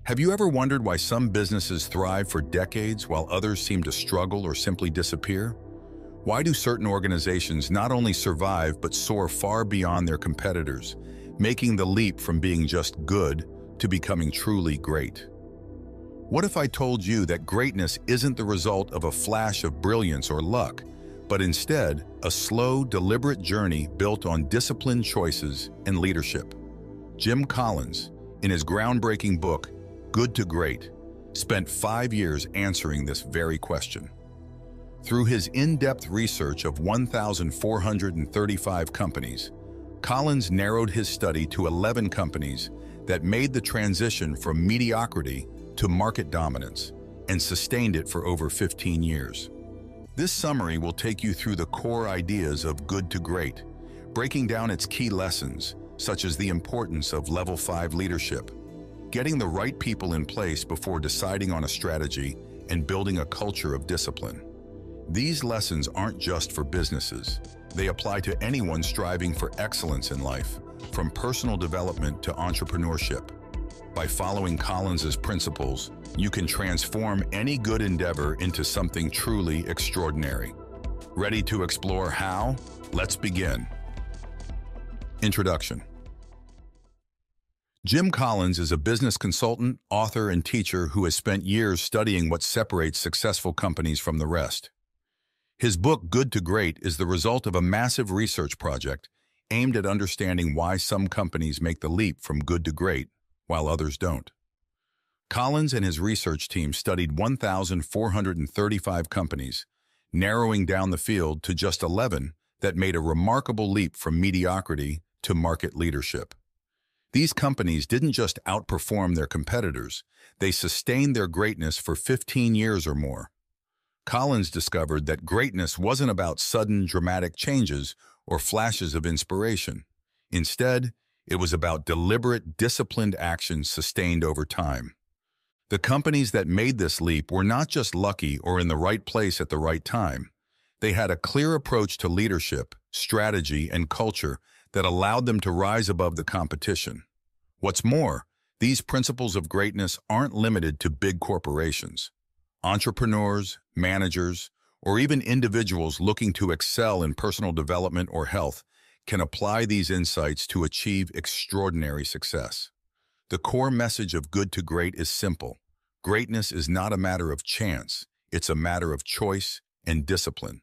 Have you ever wondered why some businesses thrive for decades while others seem to struggle or simply disappear? Why do certain organizations not only survive but soar far beyond their competitors, making the leap from being just good to becoming truly great? What if I told you that greatness isn't the result of a flash of brilliance or luck, but instead a slow, deliberate journey built on disciplined choices and leadership? Jim Collins, in his groundbreaking book, Good to Great, spent 5 years answering this very question. Through his in-depth research of 1,435 companies, Collins narrowed his study to 11 companies that made the transition from mediocrity to market dominance and sustained it for over 15 years. This summary will take you through the core ideas of Good to Great, breaking down its key lessons, such as the importance of Level 5 leadership, getting the right people in place before deciding on a strategy, and building a culture of discipline. These lessons aren't just for businesses. They apply to anyone striving for excellence in life, from personal development to entrepreneurship. By following Collins's principles, you can transform any good endeavor into something truly extraordinary. Ready to explore how? Let's begin. Introduction. Jim Collins is a business consultant, author, and teacher who has spent years studying what separates successful companies from the rest. His book, Good to Great, is the result of a massive research project aimed at understanding why some companies make the leap from good to great, while others don't. Collins and his research team studied 1,435 companies, narrowing down the field to just 11 that made a remarkable leap from mediocrity to market leadership. These companies didn't just outperform their competitors, they sustained their greatness for 15 years or more. Collins discovered that greatness wasn't about sudden, dramatic changes or flashes of inspiration. Instead, it was about deliberate, disciplined action sustained over time. The companies that made this leap were not just lucky or in the right place at the right time. They had a clear approach to leadership, strategy, and culture that allowed them to rise above the competition. What's more, these principles of greatness aren't limited to big corporations. Entrepreneurs, managers, or even individuals looking to excel in personal development or health can apply these insights to achieve extraordinary success. The core message of Good to Great is simple. Greatness is not a matter of chance, it's a matter of choice and discipline.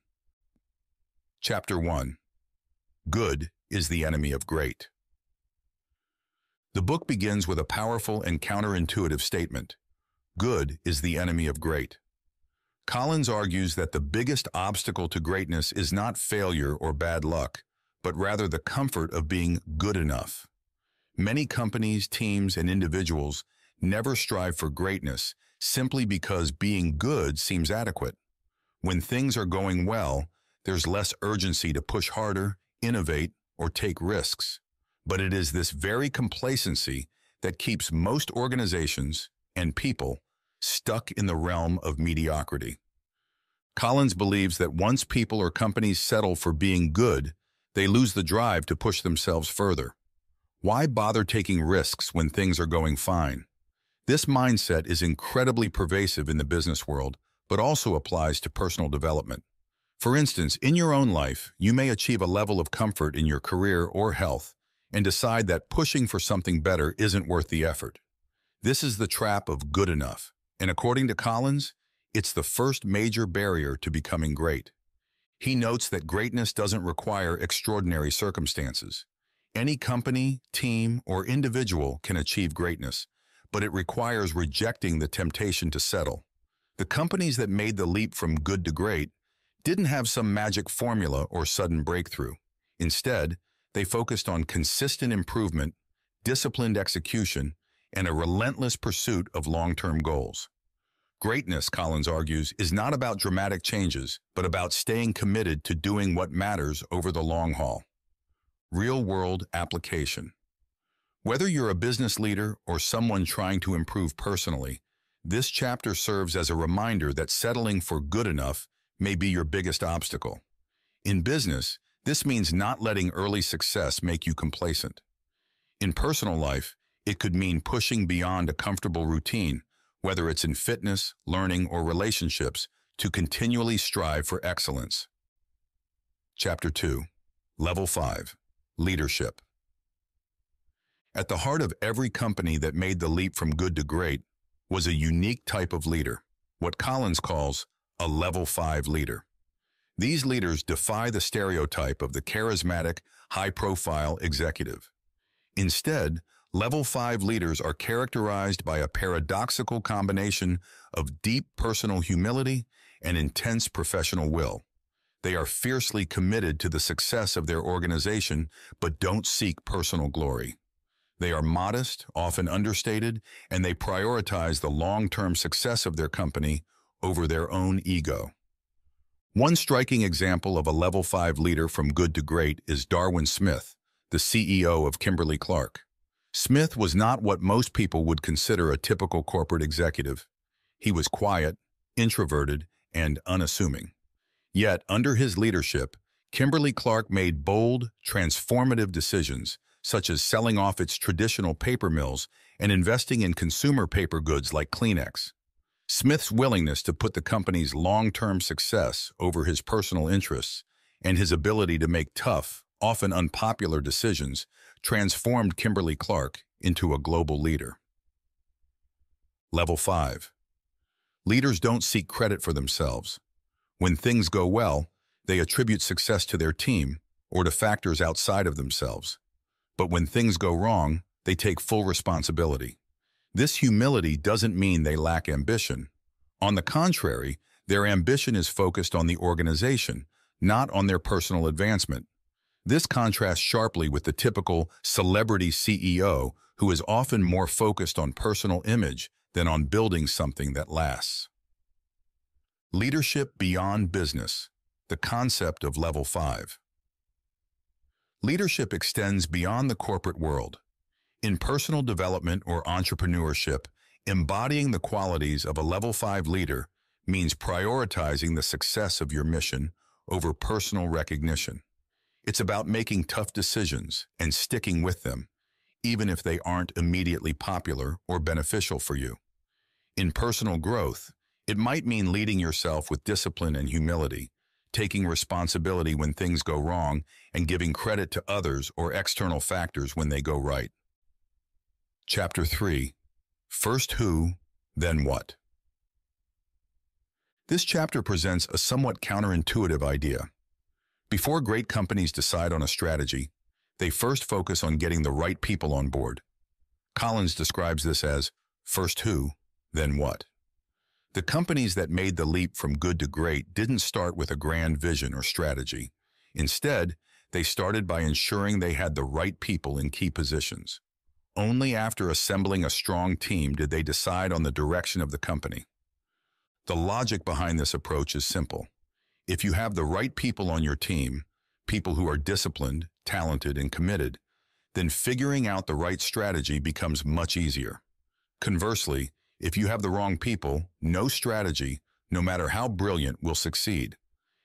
Chapter 1. Good is the enemy of great. The book begins with a powerful and counterintuitive statement. Good is the enemy of great. Collins argues that the biggest obstacle to greatness is not failure or bad luck, but rather the comfort of being good enough. Many companies, teams, and individuals never strive for greatness simply because being good seems adequate. When things are going well, there's less urgency to push harder, innovate, or take risks. But it is this very complacency that keeps most organizations and people stuck in the realm of mediocrity. Collins believes that once people or companies settle for being good, they lose the drive to push themselves further. Why bother taking risks when things are going fine? This mindset is incredibly pervasive in the business world, but also applies to personal development. For instance, in your own life, you may achieve a level of comfort in your career or health and decide that pushing for something better isn't worth the effort. This is the trap of good enough, and according to Collins, it's the first major barrier to becoming great. He notes that greatness doesn't require extraordinary circumstances. Any company, team, or individual can achieve greatness, but it requires rejecting the temptation to settle. The companies that made the leap from good to great didn't have some magic formula or sudden breakthrough. Instead, they focused on consistent improvement, disciplined execution, and a relentless pursuit of long-term goals. Greatness, Collins argues, is not about dramatic changes, but about staying committed to doing what matters over the long haul. Real-world application. Whether you're a business leader or someone trying to improve personally, this chapter serves as a reminder that settling for good enough may be your biggest obstacle. In business, this means not letting early success make you complacent. In personal life, It could mean pushing beyond a comfortable routine, whether it's in fitness, learning, or relationships, to continually strive for excellence. Chapter 2. Level 5. Leadership. At the heart of every company that made the leap from good to great was a unique type of leader, what Collins calls a Level 5 leader. These leaders defy the stereotype of the charismatic, high-profile executive. Instead, Level 5 leaders are characterized by a paradoxical combination of deep personal humility and intense professional will. They are fiercely committed to the success of their organization, but don't seek personal glory. They are modest, often understated, and they prioritize the long-term success of their company over their own ego. One striking example of a Level 5 leader from good to great is Darwin Smith, the CEO of Kimberly-Clark. Smith was not what most people would consider a typical corporate executive. He was quiet, introverted, and unassuming. Yet, under his leadership, Kimberly-Clark made bold, transformative decisions, such as selling off its traditional paper mills and investing in consumer paper goods like Kleenex. Smith's willingness to put the company's long-term success over his personal interests and his ability to make tough, often unpopular decisions transformed Kimberly-Clark into a global leader. Level 5. Leaders don't seek credit for themselves. When things go well, they attribute success to their team or to factors outside of themselves. But when things go wrong, they take full responsibility. This humility doesn't mean they lack ambition. On the contrary, their ambition is focused on the organization, not on their personal advancement. This contrasts sharply with the typical celebrity CEO who is often more focused on personal image than on building something that lasts. Leadership beyond business, the concept of Level 5. Leadership extends beyond the corporate world. In personal development or entrepreneurship, embodying the qualities of a Level 5 leader means prioritizing the success of your mission over personal recognition. It's about making tough decisions and sticking with them, even if they aren't immediately popular or beneficial for you. In personal growth, it might mean leading yourself with discipline and humility, taking responsibility when things go wrong, and giving credit to others or external factors when they go right. Chapter 3. First who, then what? This chapter presents a somewhat counterintuitive idea. Before great companies decide on a strategy, they first focus on getting the right people on board. Collins describes this as first who, then what. The companies that made the leap from good to great didn't start with a grand vision or strategy. Instead, they started by ensuring they had the right people in key positions. Only after assembling a strong team did they decide on the direction of the company. The logic behind this approach is simple. If you have the right people on your team, people who are disciplined, talented, and committed, then figuring out the right strategy becomes much easier. Conversely, if you have the wrong people, no strategy, no matter how brilliant, will succeed.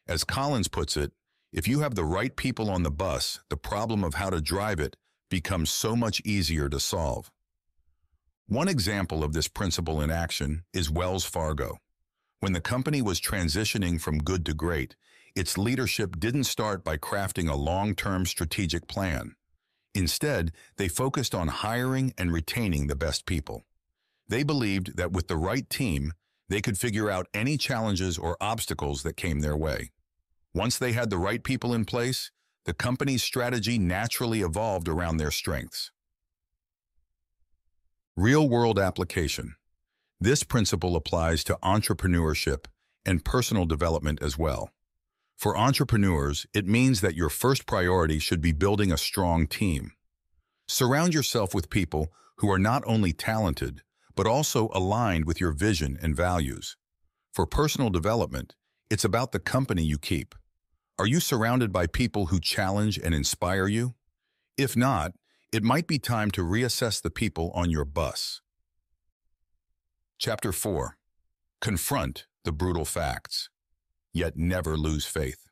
As Collins puts it, if you have the right people on the bus, the problem of how to drive it becomes so much easier to solve. One example of this principle in action is Wells Fargo. When the company was transitioning from good to great, its leadership didn't start by crafting a long-term strategic plan. Instead, they focused on hiring and retaining the best people. They believed that with the right team, they could figure out any challenges or obstacles that came their way. Once they had the right people in place, the company's strategy naturally evolved around their strengths. Real-world application. This principle applies to entrepreneurship and personal development as well. For entrepreneurs, it means that your first priority should be building a strong team. Surround yourself with people who are not only talented, but also aligned with your vision and values. For personal development, it's about the company you keep. Are you surrounded by people who challenge and inspire you? If not, it might be time to reassess the people on your bus. Chapter 4. Confront the brutal facts, yet never lose faith.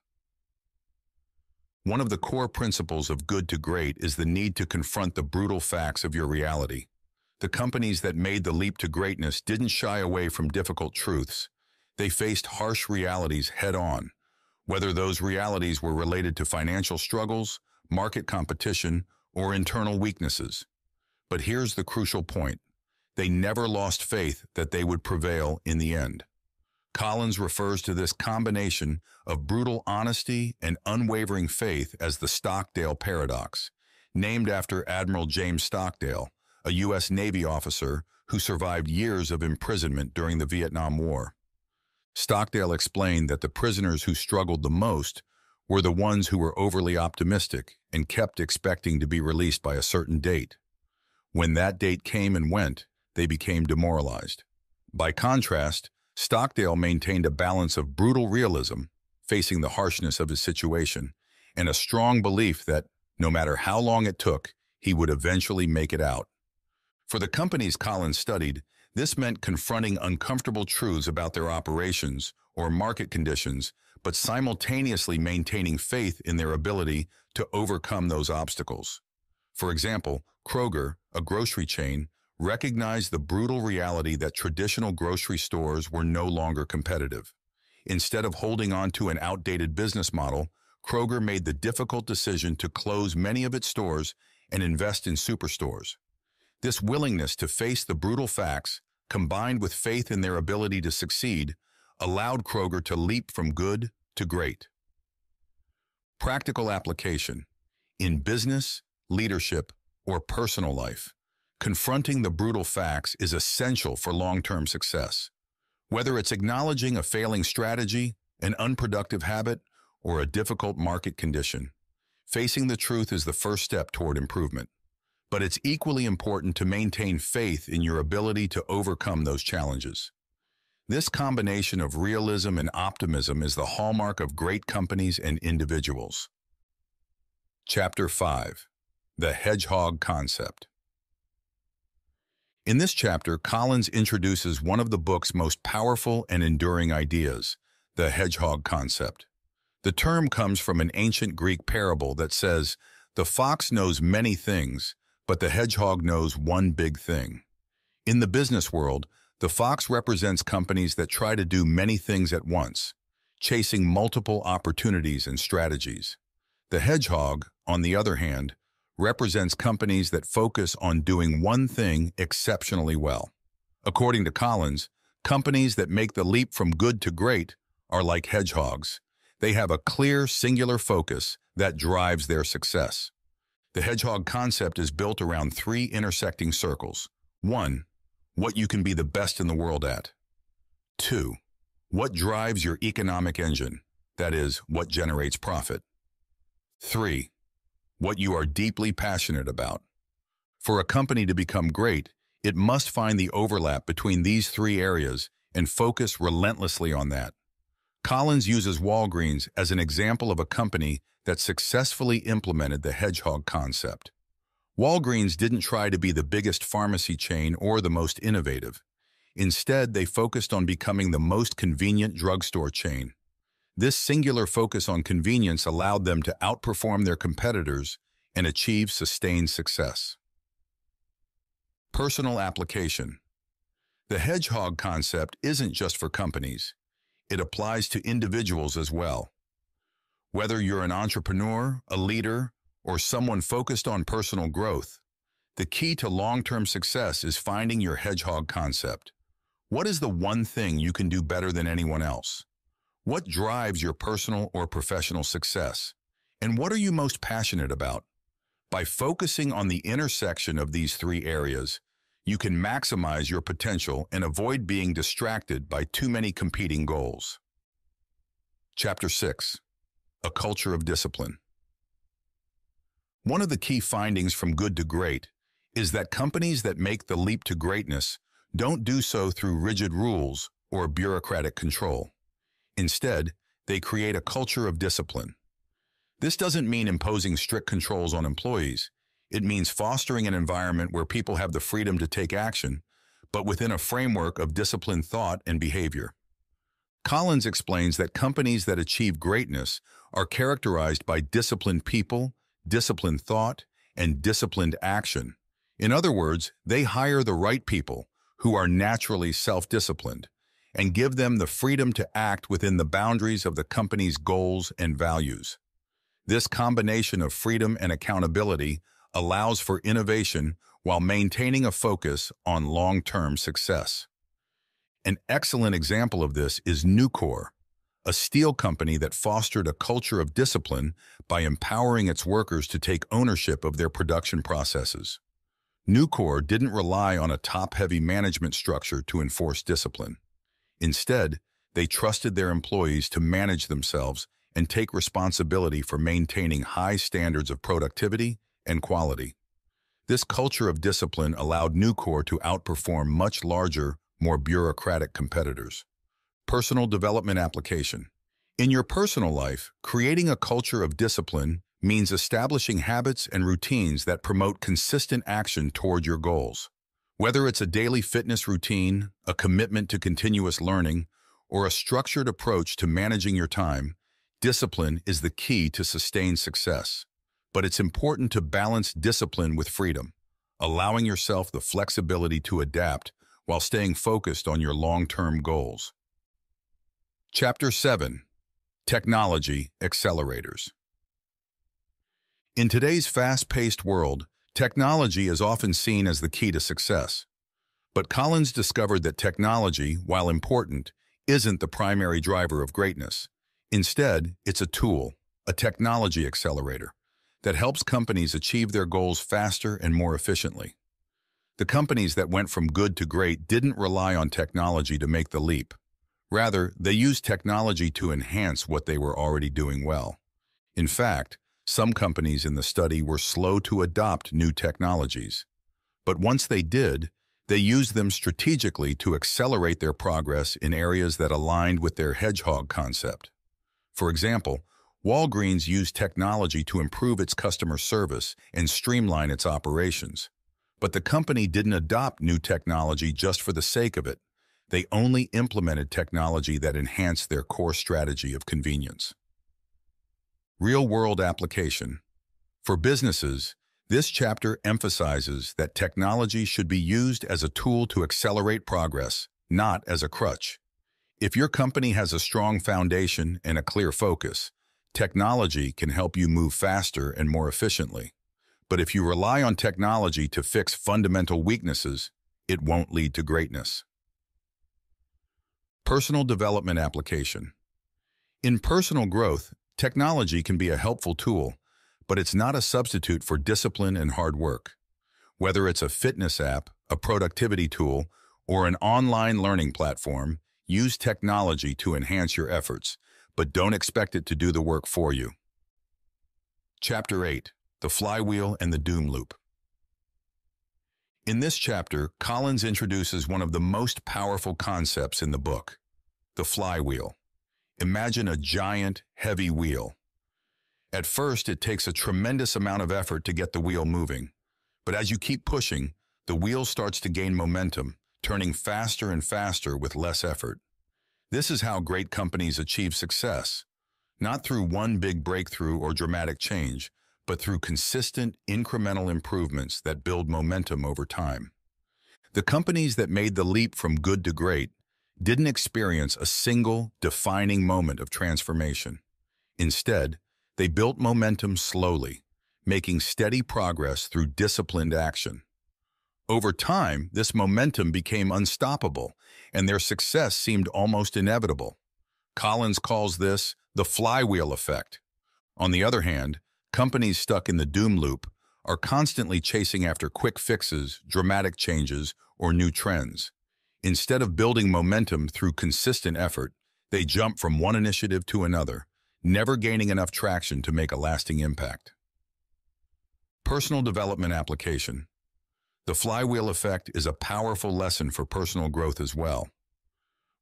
One of the core principles of good to great is the need to confront the brutal facts of your reality. The companies that made the leap to greatness didn't shy away from difficult truths. They faced harsh realities head-on, whether those realities were related to financial struggles, market competition, or internal weaknesses. But here's the crucial point. They never lost faith that they would prevail in the end. Collins refers to this combination of brutal honesty and unwavering faith as the Stockdale paradox, named after Admiral James Stockdale, a U.S. Navy officer who survived years of imprisonment during the Vietnam War. Stockdale explained that the prisoners who struggled the most were the ones who were overly optimistic and kept expecting to be released by a certain date. When that date came and went, they became demoralized. By contrast, Stockdale maintained a balance of brutal realism, facing the harshness of his situation, and a strong belief that, no matter how long it took, he would eventually make it out. For the companies Collins studied, this meant confronting uncomfortable truths about their operations or market conditions, but simultaneously maintaining faith in their ability to overcome those obstacles. For example, Kroger, a grocery chain, recognized the brutal reality that traditional grocery stores were no longer competitive. Instead of holding on to an outdated business model, Kroger made the difficult decision to close many of its stores and invest in superstores. This willingness to face the brutal facts, combined with faith in their ability to succeed, allowed Kroger to leap from good to great. Practical application. In business, leadership, or personal life, confronting the brutal facts is essential for long-term success. Whether it's acknowledging a failing strategy, an unproductive habit, or a difficult market condition, facing the truth is the first step toward improvement. But it's equally important to maintain faith in your ability to overcome those challenges. This combination of realism and optimism is the hallmark of great companies and individuals. Chapter 5. The Hedgehog Concept. In this chapter, Collins introduces one of the book's most powerful and enduring ideas, the hedgehog concept. The term comes from an ancient Greek parable that says, "The fox knows many things, but the hedgehog knows one big thing." In the business world, the fox represents companies that try to do many things at once, chasing multiple opportunities and strategies. The hedgehog, on the other hand, represents companies that focus on doing one thing exceptionally well. According to Collins, companies that make the leap from good to great are like hedgehogs. They have a clear, singular focus that drives their success. The hedgehog concept is built around three intersecting circles. 1. What you can be the best in the world at. 2. What drives your economic engine, that is, what generates profit. 3. What you are deeply passionate about. For a company to become great, it must find the overlap between these three areas and focus relentlessly on that. Collins uses Walgreens as an example of a company that successfully implemented the hedgehog concept. Walgreens didn't try to be the biggest pharmacy chain or the most innovative. Instead, they focused on becoming the most convenient drugstore chain. This singular focus on convenience allowed them to outperform their competitors and achieve sustained success. Personal application. The hedgehog concept isn't just for companies. It applies to individuals as well. Whether you're an entrepreneur, a leader, or someone focused on personal growth, the key to long-term success is finding your hedgehog concept. What is the one thing you can do better than anyone else? What drives your personal or professional success? And what are you most passionate about? By focusing on the intersection of these three areas, you can maximize your potential and avoid being distracted by too many competing goals. Chapter 6. A Culture of Discipline. One of the key findings from Good to Great is that companies that make the leap to greatness don't do so through rigid rules or bureaucratic control. Instead, they create a culture of discipline. This doesn't mean imposing strict controls on employees. It means fostering an environment where people have the freedom to take action, but within a framework of disciplined thought and behavior. Collins explains that companies that achieve greatness are characterized by disciplined people, disciplined thought, and disciplined action. In other words, they hire the right people who are naturally self-disciplined and give them the freedom to act within the boundaries of the company's goals and values. This combination of freedom and accountability allows for innovation while maintaining a focus on long-term success. An excellent example of this is Nucor, a steel company that fostered a culture of discipline by empowering its workers to take ownership of their production processes. Nucor didn't rely on a top-heavy management structure to enforce discipline. Instead, they trusted their employees to manage themselves and take responsibility for maintaining high standards of productivity and quality. This culture of discipline allowed Nucor to outperform much larger, more bureaucratic competitors. Personal development application. In your personal life, creating a culture of discipline means establishing habits and routines that promote consistent action toward your goals. Whether it's a daily fitness routine, a commitment to continuous learning, or a structured approach to managing your time, discipline is the key to sustained success. But it's important to balance discipline with freedom, allowing yourself the flexibility to adapt while staying focused on your long-term goals. Chapter 7. Technology Accelerators. In today's fast-paced world, technology is often seen as the key to success. But Collins discovered that technology, while important, isn't the primary driver of greatness. Instead, it's a tool, a technology accelerator, that helps companies achieve their goals faster and more efficiently. The companies that went from good to great didn't rely on technology to make the leap. Rather, they used technology to enhance what they were already doing well. In fact, some companies in the study were slow to adopt new technologies. But once they did, they used them strategically to accelerate their progress in areas that aligned with their hedgehog concept. For example, Walgreens used technology to improve its customer service and streamline its operations. But the company didn't adopt new technology just for the sake of it. They only implemented technology that enhanced their core strategy of convenience. Real-world application. For businesses, this chapter emphasizes that technology should be used as a tool to accelerate progress, not as a crutch. If your company has a strong foundation and a clear focus, technology can help you move faster and more efficiently. But if you rely on technology to fix fundamental weaknesses, it won't lead to greatness. Personal development application. In personal growth, technology can be a helpful tool, but it's not a substitute for discipline and hard work. Whether it's a fitness app, a productivity tool, or an online learning platform, use technology to enhance your efforts, but don't expect it to do the work for you. Chapter 8. The Flywheel and the Doom Loop. In this chapter, Collins introduces one of the most powerful concepts in the book, the flywheel. Imagine a giant, heavy wheel. At first, it takes a tremendous amount of effort to get the wheel moving. But as you keep pushing, the wheel starts to gain momentum, turning faster and faster with less effort. This is how great companies achieve success, not through one big breakthrough or dramatic change, but through consistent, incremental improvements that build momentum over time. The companies that made the leap from good to great didn't experience a single, defining moment of transformation. Instead, they built momentum slowly, making steady progress through disciplined action. Over time, this momentum became unstoppable, and their success seemed almost inevitable. Collins calls this the flywheel effect. On the other hand, companies stuck in the doom loop are constantly chasing after quick fixes, dramatic changes, or new trends. Instead of building momentum through consistent effort, they jump from one initiative to another, never gaining enough traction to make a lasting impact. Personal development application. The flywheel effect is a powerful lesson for personal growth as well.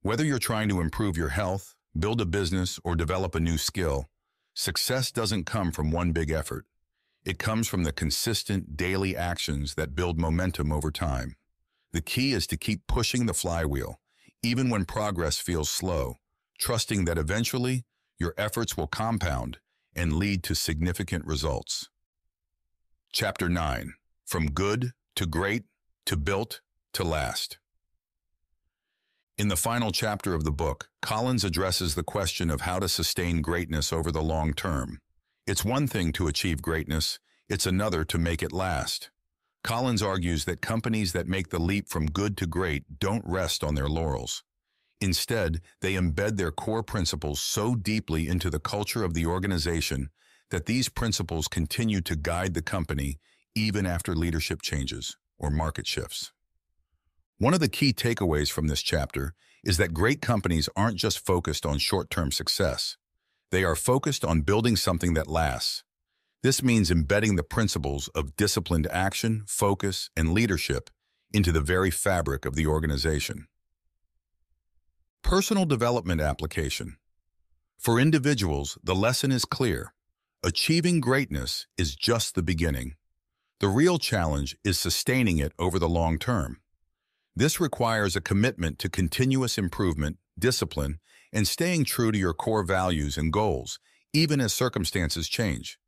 Whether you're trying to improve your health, build a business, or develop a new skill, success doesn't come from one big effort. It comes from the consistent daily actions that build momentum over time. The key is to keep pushing the flywheel, even when progress feels slow, trusting that eventually your efforts will compound and lead to significant results. Chapter 9. From Good to great, to built, to last. In the final chapter of the book, Collins addresses the question of how to sustain greatness over the long term. It's one thing to achieve greatness, it's another to make it last. Collins argues that companies that make the leap from good to great don't rest on their laurels. Instead, they embed their core principles so deeply into the culture of the organization that these principles continue to guide the company even after leadership changes or market shifts. One of the key takeaways from this chapter is that great companies aren't just focused on short-term success. They are focused on building something that lasts. This means embedding the principles of disciplined action, focus, and leadership into the very fabric of the organization. Personal development application. For individuals, the lesson is clear. Achieving greatness is just the beginning. The real challenge is sustaining it over the long term. This requires a commitment to continuous improvement, discipline, and staying true to your core values and goals, even as circumstances change.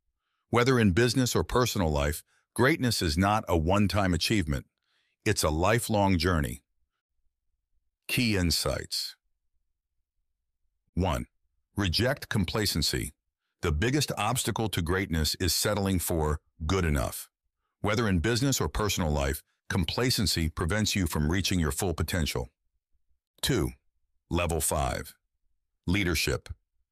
Whether in business or personal life, greatness is not a one-time achievement. It's a lifelong journey. Key insights. 1. Reject complacency. The biggest obstacle to greatness is settling for good enough. Whether in business or personal life, complacency prevents you from reaching your full potential. 2. Level 5. Leadership.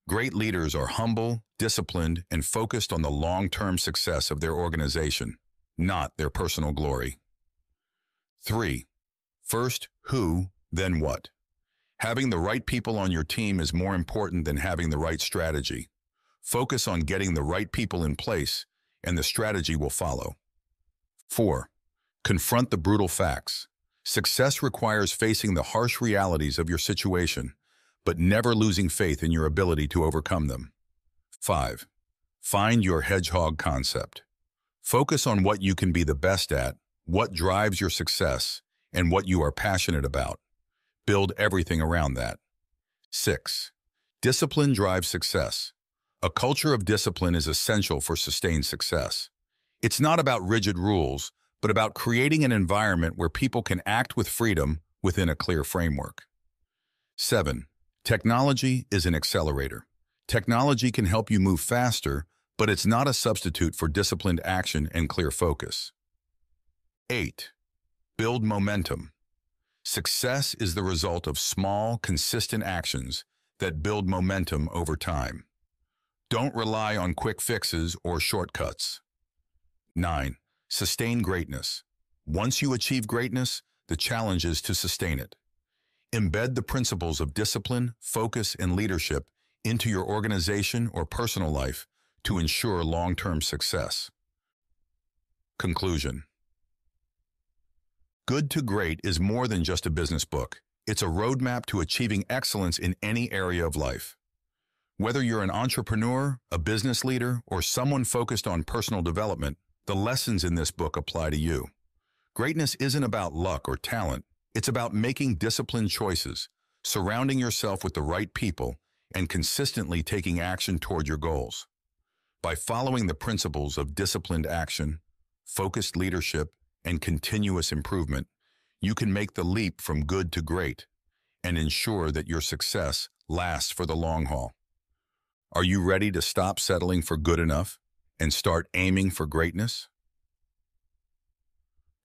Great leaders are humble, disciplined, and focused on the long-term success of their organization, not their personal glory. 3. First, who, then what. Having the right people on your team is more important than having the right strategy. Focus on getting the right people in place, and the strategy will follow. 4. Confront the brutal facts. Success requires facing the harsh realities of your situation, but never losing faith in your ability to overcome them. 5. Find your hedgehog concept. Focus on what you can be the best at, what drives your success, and what you are passionate about. Build everything around that. 6. Discipline drives success. A culture of discipline is essential for sustained success. It's not about rigid rules, but about creating an environment where people can act with freedom within a clear framework. 7. Technology is an accelerator. Technology can help you move faster, but it's not a substitute for disciplined action and clear focus. 8. Build momentum. Success is the result of small, consistent actions that build momentum over time. Don't rely on quick fixes or shortcuts. 9. Sustain greatness. Once you achieve greatness, the challenge is to sustain it. Embed the principles of discipline, focus, and leadership into your organization or personal life to ensure long-term success. Conclusion. Good to Great is more than just a business book. It's a roadmap to achieving excellence in any area of life. Whether you're an entrepreneur, a business leader, or someone focused on personal development, the lessons in this book apply to you. Greatness isn't about luck or talent. It's about making disciplined choices, surrounding yourself with the right people, and consistently taking action toward your goals. By following the principles of disciplined action, focused leadership, and continuous improvement, you can make the leap from good to great and ensure that your success lasts for the long haul. Are you ready to stop settling for good enough and start aiming for greatness?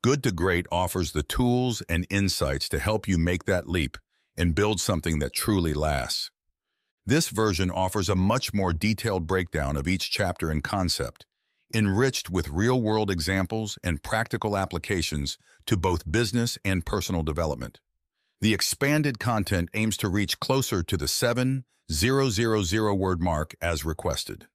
Good to Great offers the tools and insights to help you make that leap and build something that truly lasts. This version offers a much more detailed breakdown of each chapter and concept, enriched with real-world examples and practical applications to both business and personal development. The expanded content aims to reach closer to the 7,000 word mark as requested.